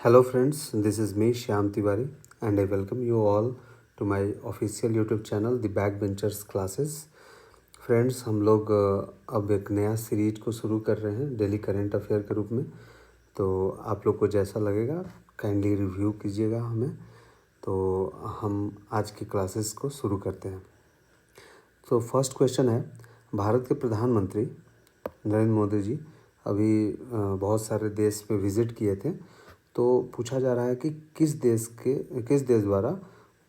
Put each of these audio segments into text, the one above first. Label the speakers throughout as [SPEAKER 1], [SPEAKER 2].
[SPEAKER 1] Hello friends, this is me Shyam Tiwari and I welcome you all to my official YouTube channel The Backbenchers Classes. Friends हम लोग अब एक नया series को शुरू कर रहे हैं डेली करंट अफेयर के रूप में। तो आप लोग को जैसा लगेगा काइंडली रिव्यू कीजिएगा हमें। तो हम आज की क्लासेस को शुरू करते हैं। तो फर्स्ट क्वेश्चन है, भारत के प्रधानमंत्री नरेंद्र मोदी जी अभी बहुत सारे देश पे विज़िट किए थे। तो पूछा जा रहा है कि किस देश द्वारा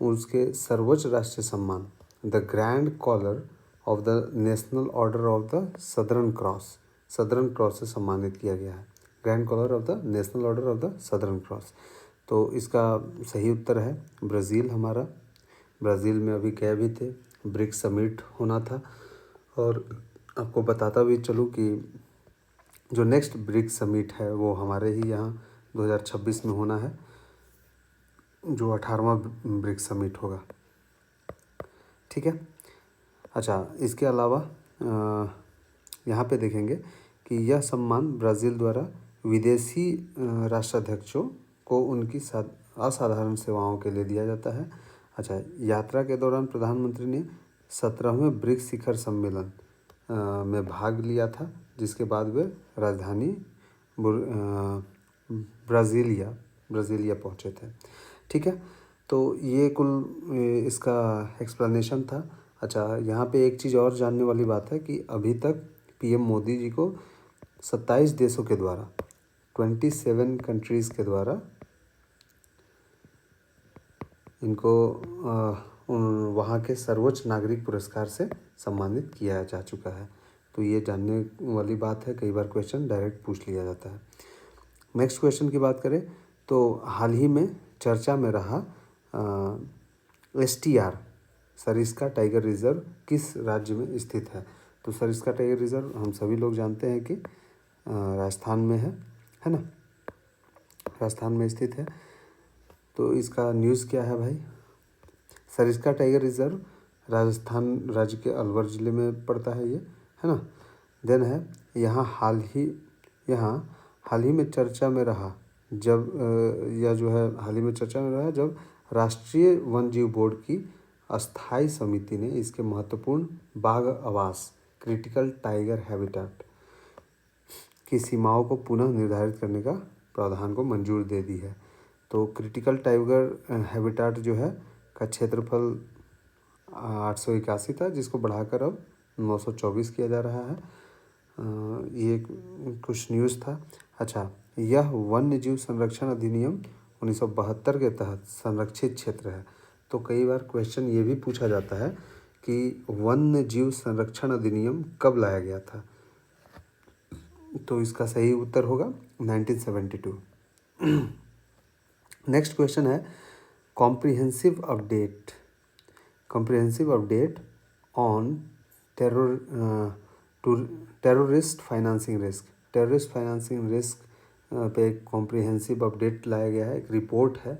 [SPEAKER 1] उसके सर्वोच्च राष्ट्रीय सम्मान the Grand Collar of the National Order of the Southern Cross से सम्मानित किया गया है। Grand Collar of the National Order of the Southern Cross. तो इसका सही उत्तर है ब्राज़ील। हमारा ब्राज़ील में अभी गए भी थे, ब्रिक्स समिट होना था। और आपको बताता भी चलूँ कि जो नेक्स्ट ब्रिक्स समिट है वो हमारे ही यहाँ 2026 में होना है, जो 18वां ब्रिक्स समिट होगा। ठीक है। अच्छा, इसके अलावा यहाँ पे देखेंगे कि यह सम्मान ब्राज़ील द्वारा विदेशी राष्ट्राध्यक्षों को उनकी असाधारण सेवाओं के लिए दिया जाता है। अच्छा, यात्रा के दौरान प्रधानमंत्री ने 17वें ब्रिक्स शिखर सम्मेलन में भाग लिया था, जिसके बाद वे राजधानी ब्राज़ीलिया पहुँचे थे। ठीक है, तो ये कुल इसका एक्सप्लेनेशन था। अच्छा, यहाँ पे एक चीज़ और जानने वाली बात है कि अभी तक पीएम मोदी जी को 27 देशों के द्वारा 27 कंट्रीज़ के द्वारा इनको वहाँ के सर्वोच्च नागरिक पुरस्कार से सम्मानित किया जा चुका है। तो ये जानने वाली बात है, कई बार क्वेश्चन डायरेक्ट पूछ लिया जाता है। नेक्स्ट क्वेश्चन की बात करें तो हाल ही में चर्चा में रहा STR सरिस्का टाइगर रिजर्व किस राज्य में स्थित है। तो सरिस्का टाइगर रिजर्व हम सभी लोग जानते हैं कि राजस्थान में है ना, राजस्थान में स्थित है। तो इसका न्यूज़ क्या है भाई? सरिस्का टाइगर रिजर्व राजस्थान राज्य के अलवर ज़िले में पड़ता है ये, है ना। देन है यहाँ हाल ही में चर्चा में रहा जब राष्ट्रीय वन्यजीव बोर्ड की अस्थायी समिति ने इसके महत्वपूर्ण बाघ आवास क्रिटिकल टाइगर हैबिटेट की सीमाओं को पुनः निर्धारित करने का प्रावधान को मंजूर दे दी है। तो क्रिटिकल टाइगर हैबिटेट जो है का क्षेत्रफल 881 था, जिसको बढ़ाकर अब 924 किया जा रहा है। ये कुछ न्यूज़ था। अच्छा, यह वन्य जीव संरक्षण अधिनियम 1972 के तहत संरक्षित क्षेत्र है। तो कई बार क्वेश्चन ये भी पूछा जाता है कि वन्य जीव संरक्षण अधिनियम कब लाया गया था। तो इसका सही उत्तर होगा 1972। नेक्स्ट क्वेश्चन है comprehensive update on terrorist financing risk पे एक कॉम्प्रिहेंसिव अपडेट लाया गया है, एक रिपोर्ट है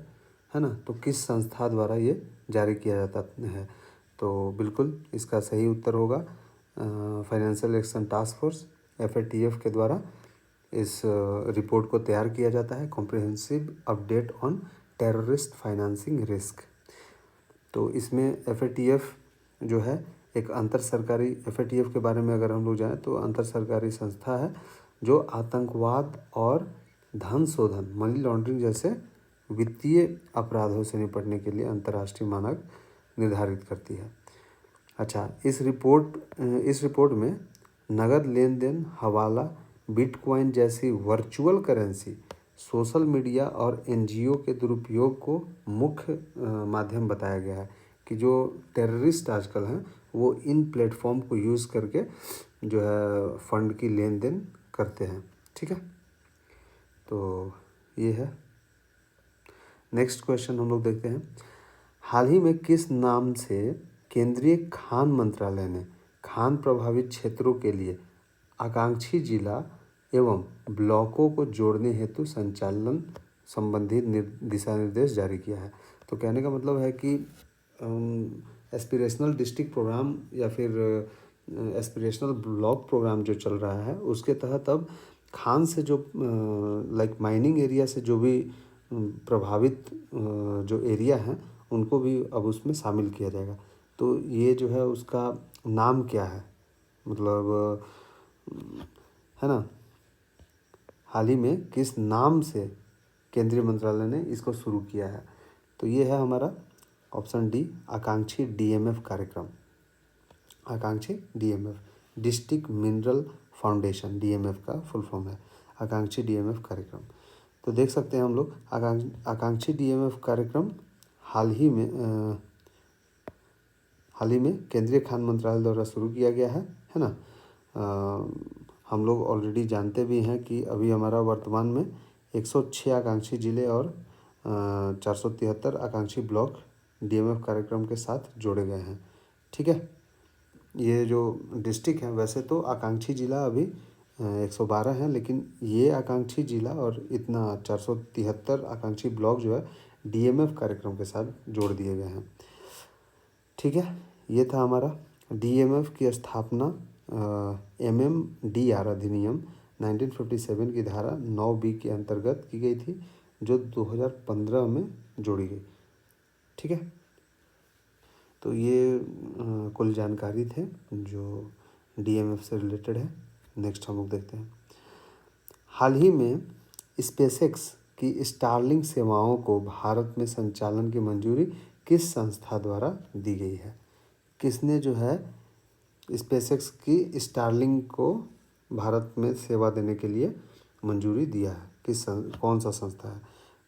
[SPEAKER 1] ना। तो किस संस्था द्वारा ये जारी किया जाता है? तो बिल्कुल इसका सही उत्तर होगा financial action task force FATF के द्वारा इस रिपोर्ट को तैयार किया जाता है, comprehensive update on terrorist financing risk. तो इसमें FATF जो है एक अंतर सरकारी, FATF के बारे में अगर हम लोग जाएँ तो अंतर सरकारी संस्था है जो आतंकवाद और धन शोधन मनी लॉन्ड्रिंग जैसे वित्तीय अपराधों से निपटने के लिए अंतर्राष्ट्रीय मानक निर्धारित करती है। अच्छा, इस रिपोर्ट में नगद लेन देन, हवाला, बिटकॉइन जैसी वर्चुअल करेंसी, सोशल मीडिया और NGO के दुरुपयोग को मुख्य माध्यम बताया गया है कि जो टेररिस्ट आजकल हैं वो इन प्लेटफॉर्म को यूज़ करके जो है फंड की लेन देन करते हैं। ठीक है, तो ये है। नेक्स्ट क्वेश्चन हम लोग देखते हैं, हाल ही में किस नाम से केंद्रीय खान मंत्रालय ने खान प्रभावित क्षेत्रों के लिए आकांक्षी जिला एवं ब्लॉकों को जोड़ने हेतु संचालन संबंधी दिशा निर्देश जारी किया है? तो कहने का मतलब है कि एस्पिरेशनल डिस्ट्रिक्ट प्रोग्राम या फिर एस्पिरेशनल ब्लॉक प्रोग्राम जो चल रहा है उसके तहत अब खान से जो लाइक माइनिंग एरिया से जो भी प्रभावित जो एरिया हैं उनको भी अब उसमें शामिल किया जाएगा। तो ये जो है उसका नाम क्या है, मतलब है ना, हाल ही में किस नाम से केंद्रीय मंत्रालय ने इसको शुरू किया है? तो ये है हमारा ऑप्शन डी, आकांक्षी डीएमएफ कार्यक्रम। आकांक्षी DMF, district mineral foundation, DMF का फुल फॉर्म है आकांक्षी डीएमएफ कार्यक्रम। तो देख सकते हैं हम लोग आकांक्षी डीएमएफ कार्यक्रम हाल ही में केंद्रीय खान मंत्रालय द्वारा शुरू किया गया है ना। हम लोग ऑलरेडी जानते भी हैं कि अभी हमारा वर्तमान में 106 आकांक्षी जिले और 473 आकांक्षी ब्लॉक डीएमएफ कार्यक्रम के साथ जोड़े गए हैं। ठीक है, ये जो डिस्ट्रिक्ट है, वैसे तो आकांक्षी जिला अभी 112 है, लेकिन ये आकांक्षी जिला और इतना 473 आकांक्षी ब्लॉक जो है डीएमएफ कार्यक्रम के साथ जोड़ दिए गए हैं। ठीक है, ये था हमारा डीएमएफ की स्थापना एमएमडीआर अधिनियम 1957 की धारा 9B के अंतर्गत की गई थी, जो 2015 में जोड़ी गई। ठीक है, तो ये कुल जानकारी थे जो डीएमएफ से रिलेटेड है। नेक्स्ट हम लोग देखते हैं, हाल ही में स्पेसएक्स की स्टारलिंक सेवाओं को भारत में संचालन की मंजूरी किस संस्था द्वारा दी गई है? किसने जो है स्पेसएक्स की स्टारलिंक को भारत में सेवा देने के लिए मंजूरी दिया है? कौन सा संस्था है?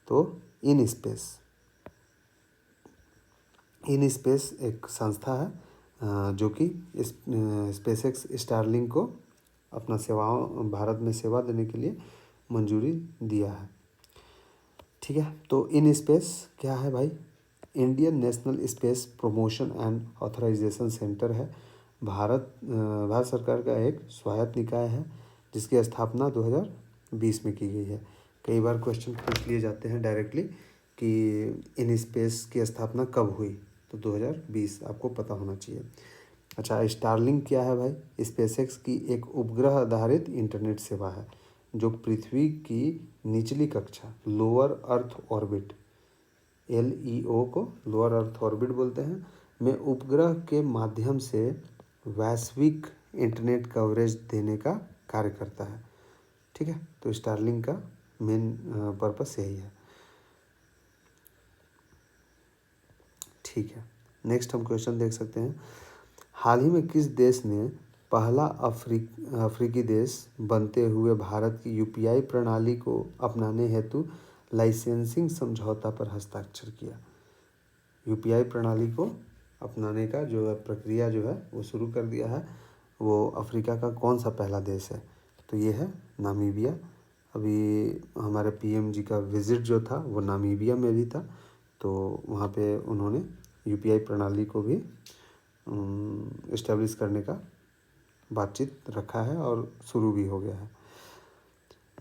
[SPEAKER 1] तो इन स्पेस एक संस्था है जो कि स्पेसएक्स स्टारलिंक को अपना सेवाओं भारत में सेवा देने के लिए मंजूरी दिया है। ठीक है, तो इन स्पेस क्या है भाई? Indian National Space Promotion and Authorization Centre है। भारत सरकार का एक स्वायत्त निकाय है जिसकी स्थापना 2020 में की गई है। कई बार क्वेश्चन पूछ लिए जाते हैं डायरेक्टली कि इन स्पेस की स्थापना कब हुई, तो 2020 आपको पता होना चाहिए। अच्छा, स्टारलिंक क्या है भाई? स्पेसएक्स की एक उपग्रह आधारित इंटरनेट सेवा है जो पृथ्वी की निचली कक्षा, लोअर अर्थ ऑर्बिट, LEO को लोअर अर्थ ऑर्बिट बोलते हैं, में उपग्रह के माध्यम से वैश्विक इंटरनेट कवरेज देने का कार्य करता है। ठीक है, तो स्टारलिंक का मेन पर्पस यही है। ठीक है, नेक्स्ट हम क्वेश्चन देख सकते हैं, हाल ही में किस देश ने पहला अफ्रीकी देश बनते हुए भारत की यूपीआई प्रणाली को अपनाने हेतु लाइसेंसिंग समझौता पर हस्ताक्षर किया? यूपीआई प्रणाली को अपनाने का जो प्रक्रिया जो है वो शुरू कर दिया है, वो अफ्रीका का कौन सा पहला देश है? तो ये है नामीबिया। अभी हमारे पीएम जी का विज़िट जो था वो नामीबिया में भी था, तो वहाँ पे उन्होंने यूपीआई प्रणाली को भी इस्टेब्लिश करने का बातचीत रखा है और शुरू भी हो गया है।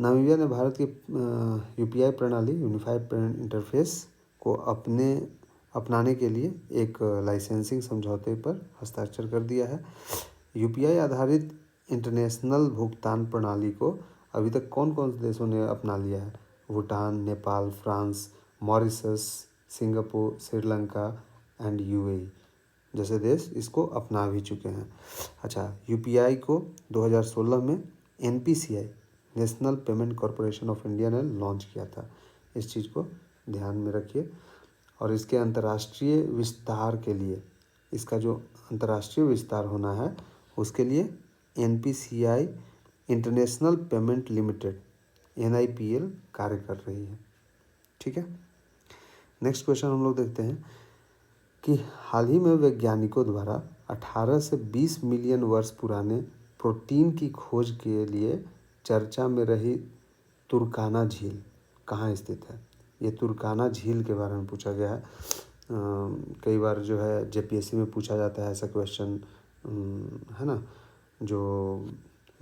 [SPEAKER 1] नामीबिया ने भारत की यूपीआई प्रणाली, यूनिफाइड पेमेंट इंटरफेस को अपनाने के लिए एक लाइसेंसिंग समझौते पर हस्ताक्षर कर दिया है। यूपीआई आधारित इंटरनेशनल भुगतान प्रणाली को अभी तक कौन कौन से देशों ने अपना लिया है? Bhutan, Nepal, France, Mauritius, Singapore, Sri Lanka and UAE जैसे देश इसको अपना भी चुके हैं। अच्छा, यूपीआई को 2016 में NPCI, national payment corporation of India ने लॉन्च किया था। इस चीज़ को ध्यान में रखिए। और इसके अंतर्राष्ट्रीय विस्तार के लिए, इसका जो अंतर्राष्ट्रीय विस्तार होना है उसके लिए NPCI international payment limited NIPL कार्य कर रही है। ठीक है, नेक्स्ट क्वेश्चन हम लोग देखते हैं कि हाल ही में वैज्ञानिकों द्वारा 18 से 20 मिलियन वर्ष पुराने प्रोटीन की खोज के लिए चर्चा में रही तुर्काना झील कहाँ स्थित है? ये तुर्काना झील के बारे में पूछा गया है। कई बार जो है JPSC में पूछा जाता है ऐसा क्वेश्चन, है ना, जो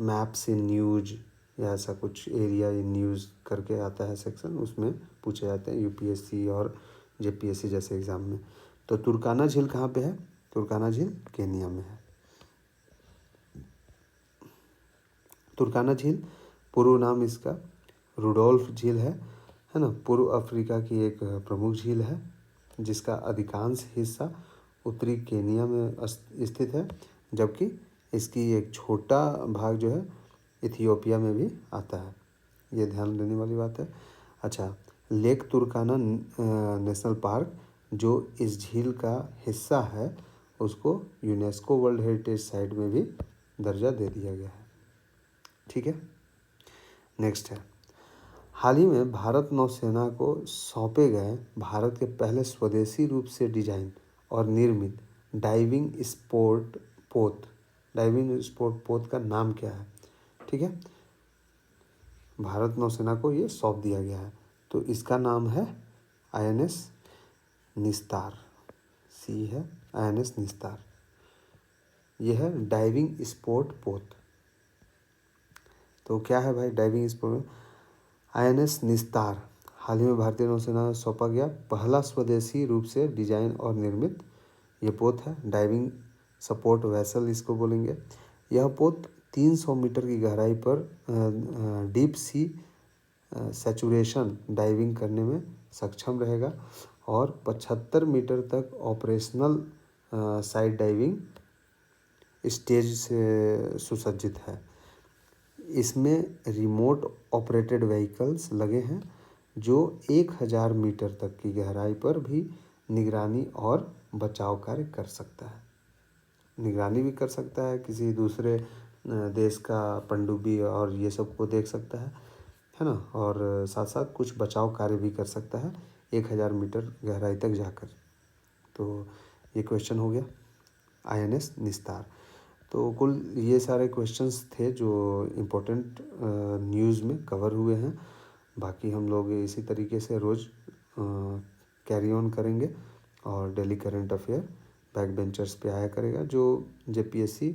[SPEAKER 1] मैप्स इन न्यूज या ऐसा कुछ एरिया इन न्यूज़ करके आता है सेक्शन, उसमें पूछे जाते हैं UPSC और JPSC जैसे एग्ज़ाम में। तो तुर्काना झील कहाँ पे है? तुर्काना झील केनिया में है। तुर्काना झील पूर्व नाम इसका रुडोल्फ झील है है ना। पूर्व अफ्रीका की एक प्रमुख झील है जिसका अधिकांश हिस्सा उत्तरी केनिया में स्थित है, जबकि इसकी एक छोटा भाग जो है इथियोपिया में भी आता है। ये ध्यान देने वाली बात है। अच्छा, लेक तुर्काना नेशनल पार्क जो इस झील का हिस्सा है उसको यूनेस्को वर्ल्ड हेरिटेज साइट में भी दर्जा दे दिया गया है। ठीक है, नेक्स्ट है, हाल ही में भारत नौसेना को सौंपे गए भारत के पहले स्वदेशी रूप से डिजाइन और निर्मित डाइविंग स्पोर्ट पोत का नाम क्या है? ठीक है, भारत नौसेना को ये सौंप दिया गया है, तो इसका नाम है INS निस्तार। सी है INS निस्तार। यह है डाइविंग स्पोर्ट पोत। तो क्या है भाई डाइविंग स्पोर्ट? INS निस्तार हाल ही में भारतीय नौसेना में सौंपा गया पहला स्वदेशी रूप से डिजाइन और निर्मित ये पोत है। डाइविंग सपोर्ट वेसल इसको बोलेंगे। यह पोत 300 मीटर की गहराई पर डीप सी सैचुरेशन डाइविंग करने में सक्षम रहेगा और 75 मीटर तक ऑपरेशनल साइड डाइविंग स्टेज से सुसज्जित है। इसमें रिमोट ऑपरेटेड व्हीकल्स लगे हैं जो 1000 मीटर तक की गहराई पर भी निगरानी और बचाव कार्य कर सकता है। निगरानी भी कर सकता है, किसी दूसरे देश का पनडुब्बी और ये सब को देख सकता है ना, और साथ साथ कुछ बचाव कार्य भी कर सकता है 1000 मीटर गहराई तक जाकर। तो ये क्वेश्चन हो गया INS निस्तार। तो कुल ये सारे क्वेश्चंस थे जो इम्पोर्टेंट न्यूज़ में कवर हुए हैं। बाकी हम लोग इसी तरीके से रोज़ कैरी ऑन करेंगे और daily current affair back benchers पे आया करेगा, जो JPSC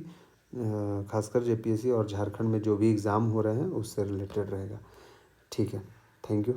[SPEAKER 1] खासकर JPSC और झारखंड में जो भी एग्ज़ाम हो रहे हैं उससे रिलेटेड रहेगा। ठीक है, थैंक यू।